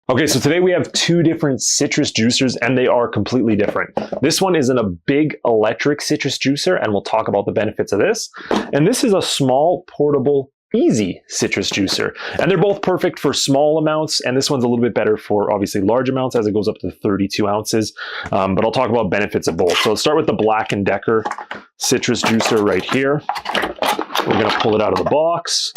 Okay, so today we have two different citrus juicers and they are completely different. This one is in a big electric citrus juicer and we'll talk about the benefits of this. And this is a small, portable, easy citrus juicer. And they're both perfect for small amounts, and this one's a little bit better for obviously large amounts as it goes up to 32 ounces. But I'll talk about benefits of both. So let's start with the Black & Decker citrus juicer right here. We're gonna pull it out of the box.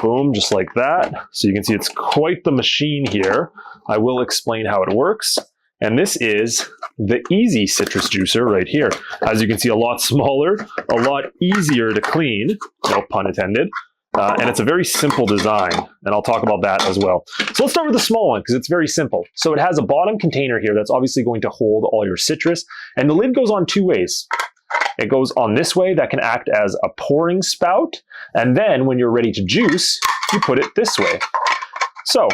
Boom, just like that. So you can see it's quite the machine here. I will explain how it works. And this is the Easy citrus juicer right here. As you can see, a lot smaller, a lot easier to clean, no pun intended. And it's a very simple design, and I'll talk about that as well. So let's start with the small one because it's very simple. So it has a bottom container here that's obviously going to hold all your citrus, and the lid goes on two ways. It goes on this way that can act as a pouring spout, and then when you're ready to juice, you put it this way. So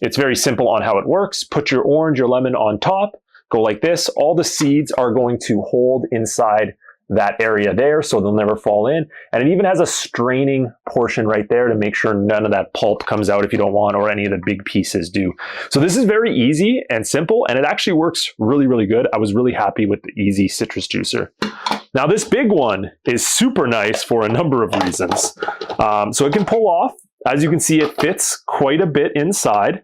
it's very simple on how it works. Put your orange or lemon on top, go like this. All the seeds are going to hold inside that area there, so they'll never fall in. And it even has a straining portion right there to make sure none of that pulp comes out if you don't want, or any of the big pieces do. So this is very easy and simple, and it actually works really, really good. I was really happy with the Easy citrus juicer. Now this big one is super nice for a number of reasons. So it can pull off. As you can see, it fits quite a bit inside.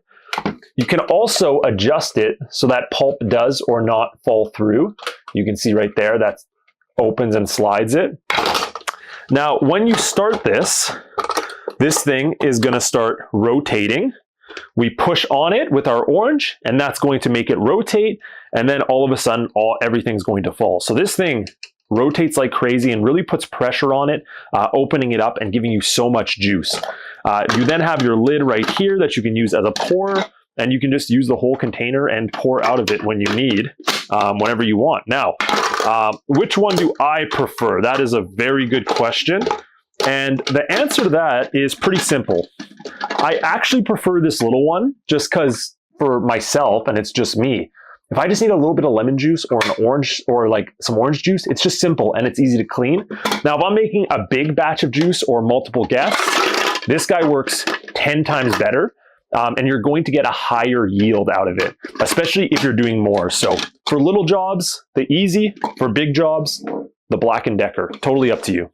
You can also adjust it so that pulp does or not fall through. You can see right there, that opens and slides it. Now, when you start this thing is gonna start rotating. We push on it with our orange, and that's going to make it rotate, and then all of a sudden, everything's going to fall. So this thing rotates like crazy and really puts pressure on it, opening it up and giving you so much juice. You then have your lid right here that you can use as a pourer, and you can just use the whole container and pour out of it when you need, whenever you want. Now, which one do I prefer? That is a very good question. And the answer to that is pretty simple. I actually prefer this little one just because for myself, and it's just me, if I just need a little bit of lemon juice or an orange or like some orange juice, it's just simple and it's easy to clean. Now, if I'm making a big batch of juice or multiple guests, this guy works 10 times better. And you're going to get a higher yield out of it, especially if you're doing more. So for little jobs, the Easy. For big jobs, the Black & Decker. Totally up to you.